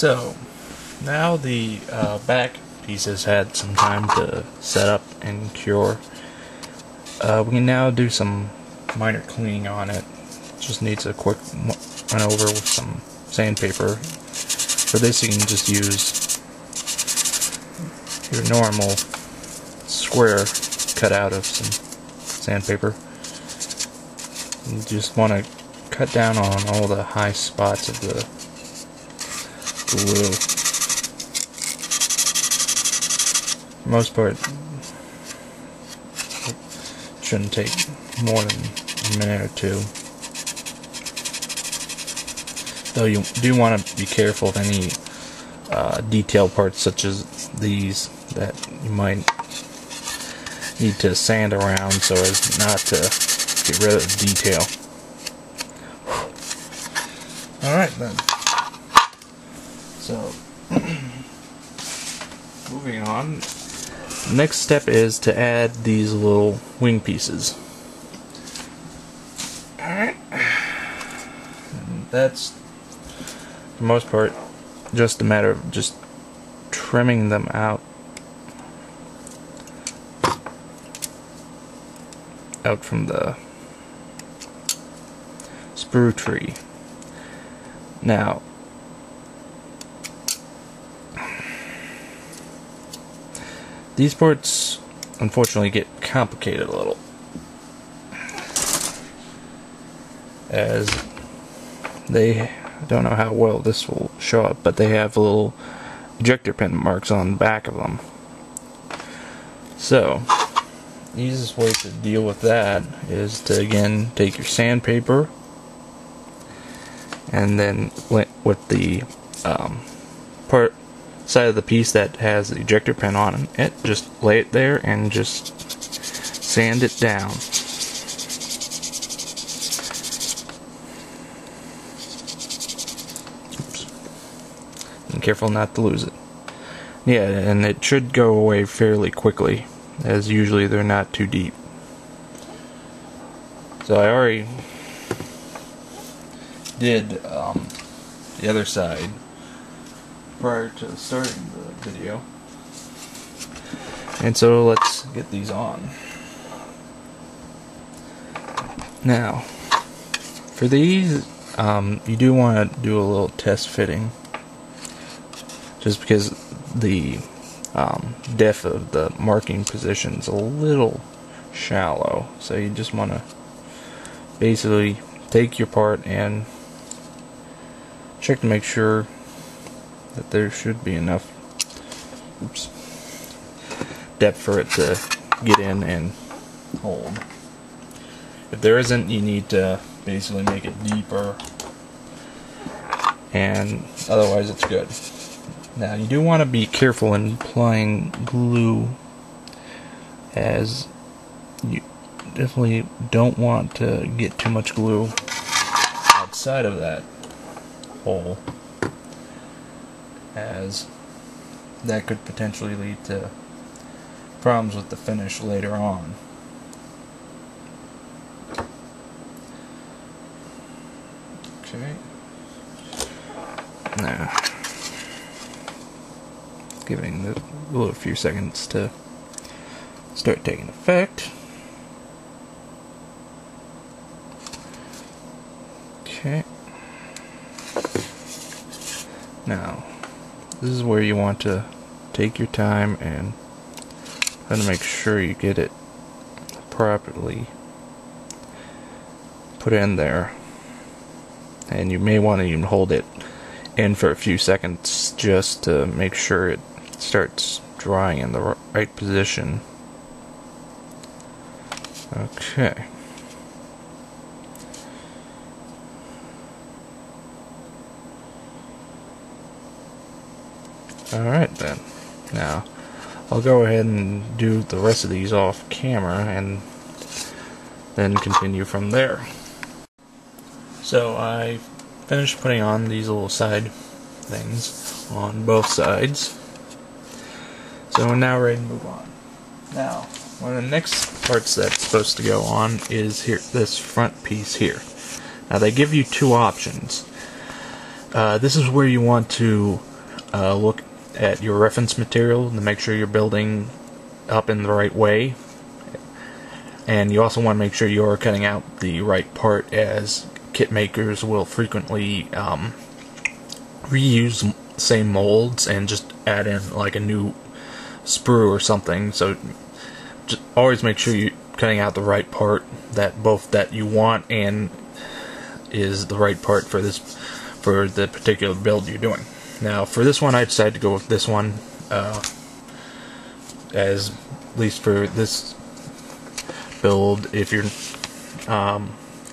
So, now the back piece has had some time to set up and cure. We can now do some minor cleaning on it. Just needs a quick run over with some sandpaper. For this, you can just use your normal square cut out of some sandpaper. You just want to cut down on all the high spots of the glue. For the most part, it shouldn't take more than a minute or two. Though you do want to be careful of any detail parts such as these that you might need to sand around so as not to get rid of the detail. Alright then. So, moving on. Next step is to add these little wing pieces. Alright. That's, for the most part, just a matter of just trimming them out from the sprue tree. Now, these parts unfortunately get complicated a little, as they, I don't know how well this will show up, but they have little ejector pin marks on the back of them. So, the easiest way to deal with that is to again take your sandpaper and then with the side of the piece that has the ejector pin on it, just lay it there and just sand it down. Oops. And careful not to lose it. Yeah, and it should go away fairly quickly, as usually they're not too deep. So I already did the other side prior to starting the video, and so let's get these on. Now, for these, you do want to do a little test fitting, just because the depth of the marking position is a little shallow, so you just want to basically take your part and check to make sure that there should be enough depth for it to get in and hold. If there isn't, you need to basically make it deeper, and otherwise it's good. Now, you do want to be careful in applying glue, as you definitely don't want to get too much glue outside of that hole, as that could potentially lead to problems with the finish later on. Okay. Now, giving the a few seconds to start taking effect. Okay. Now, this is where you want to take your time and try to make sure you get it properly put in there. And you may want to even hold it in for a few seconds just to make sure it starts drying in the right position. Okay. Alright then. Now, I'll go ahead and do the rest of these off camera and then continue from there. So I finished putting on these little side things on both sides. So we're now ready to move on. Now, one of the next parts that's supposed to go on is here, this front piece here. Now they give you two options. This is where you want to look at your reference material to make sure you're building up in the right way. And you also want to make sure you're cutting out the right part, as kit makers will frequently reuse same molds and just add in like a new sprue or something. So just always make sure you're cutting out the right part, that both that you want and is the right part for the particular build you're doing. Now for this one, I decided to go with this one, as at least for this build. If you're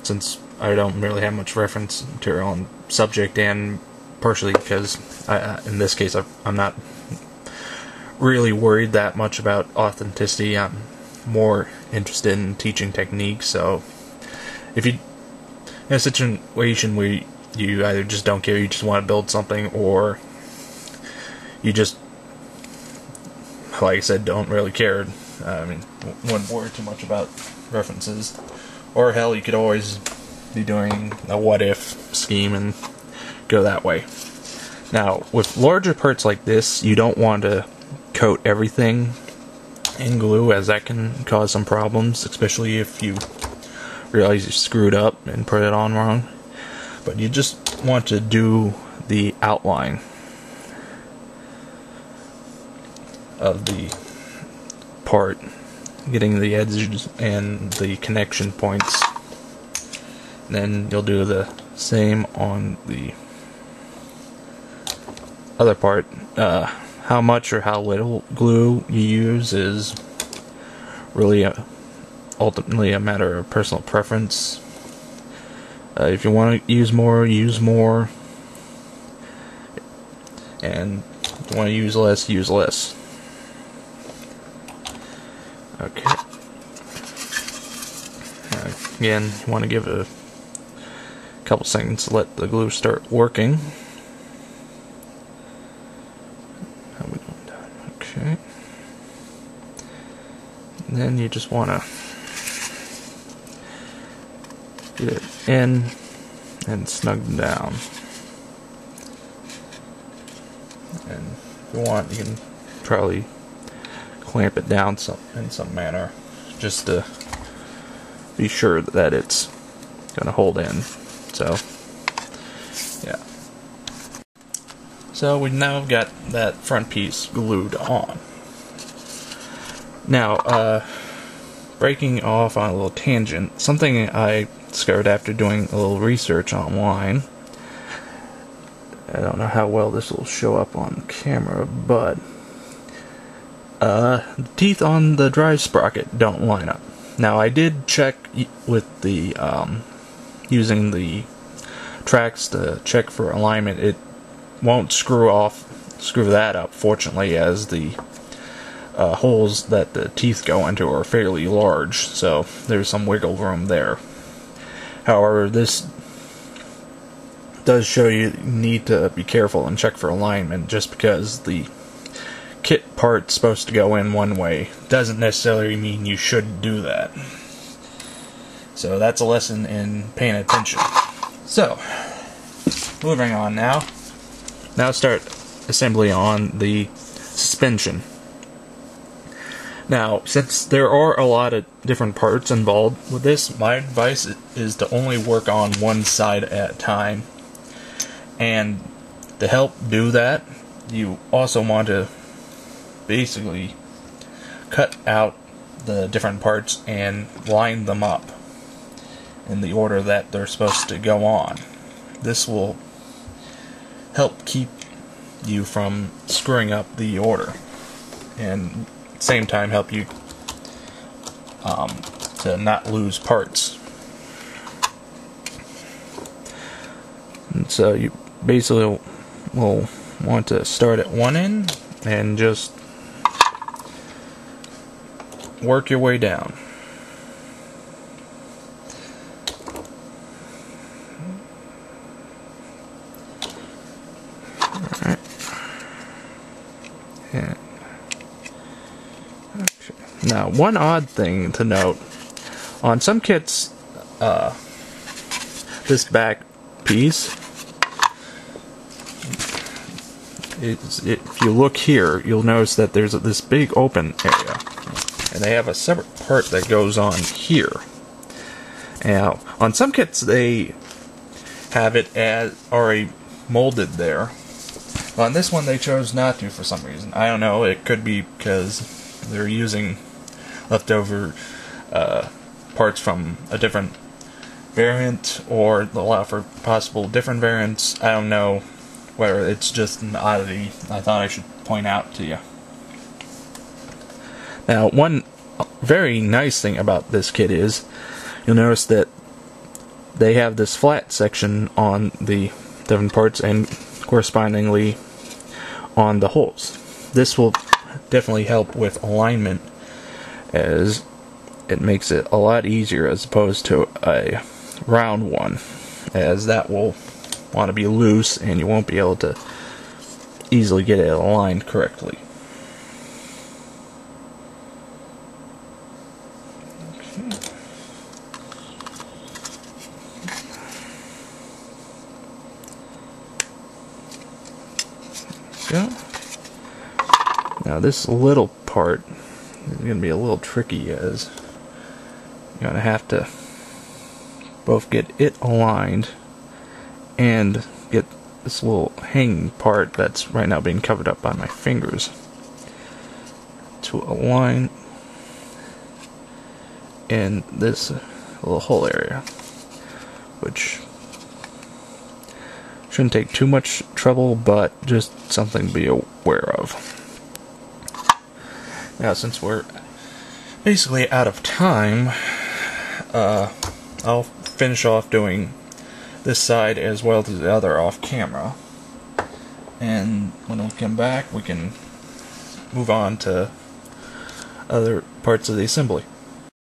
since I don't really have much reference material on subject, and partially because in this case I'm not really worried that much about authenticity. I'm more interested in teaching techniques. So if you in a situation where you either just don't care, you just want to build something, or you just, like I said, don't really care, I mean, wouldn't worry too much about references. Or hell, you could always be doing a what-if scheme and go that way. Now, with larger parts like this, you don't want to coat everything in glue, as that can cause some problems, especially if you realize you screwed up and put it on wrong. But you just want to do the outline of the part, getting the edges and the connection points. Then you'll do the same on the other part. How much or how little glue you use is really ultimately a matter of personal preference. If you want to use more, use more. And if you want to use less, use less. Okay. Again, you want to give it a couple seconds to let the glue start working. How we doing that? Okay. And then you just want to get it in and snug down. And if you want, you can probably clamp it down in some manner, just to be sure that it's going to hold in. So, yeah. So we now got that front piece glued on. Now, breaking off on a little tangent, something I discovered after doing a little research online. I don't know how well this will show up on camera, but the teeth on the drive sprocket don't line up. Now, I did check with the using the tracks to check for alignment. It won't screw that up, fortunately, as the holes that the teeth go into are fairly large, so there's some wiggle room there. However, this does show you need to be careful and check for alignment. Just because the kit part's supposed to go in one way doesn't necessarily mean you should do that. So that's a lesson in paying attention. So, moving on now. Now start assembly on the suspension. Now, since there are a lot of different parts involved with this, my advice is to only work on one side at a time. And to help do that, you also want to basically cut out the different parts and line them up in the order that they're supposed to go on. This will help keep you from screwing up the order, and at the same time help you to not lose parts. And so you basically will want to start at one end and just work your way down. Alright. Yeah. Okay. Now, one odd thing to note, on some kits, this back piece if you look here, you'll notice that there's this big open area, and they have a separate part that goes on here. Now, on some kits they have it as already molded there. On this one they chose not to for some reason. I don't know, it could be because they're using leftover parts from a different variant, or allow for possible different variants. I don't know whether it's just an oddity I thought I should point out to you. Now, one very nice thing about this kit is you'll notice that they have this flat section on the different parts and correspondingly on the holes. This will definitely help with alignment, as it makes it a lot easier as opposed to a round one, as that will want to be loose and you won't be able to easily get it aligned correctly. Go. Now this little part is going to be a little tricky, as you're going to have to both get it aligned and get this little hanging part that's right now being covered up by my fingers to align in this little hole area, which shouldn't take too much trouble, but just something to be aware of. Now, since we're basically out of time, I'll finish off doing this side as well as the other off camera, and when we come back we can move on to other parts of the assembly.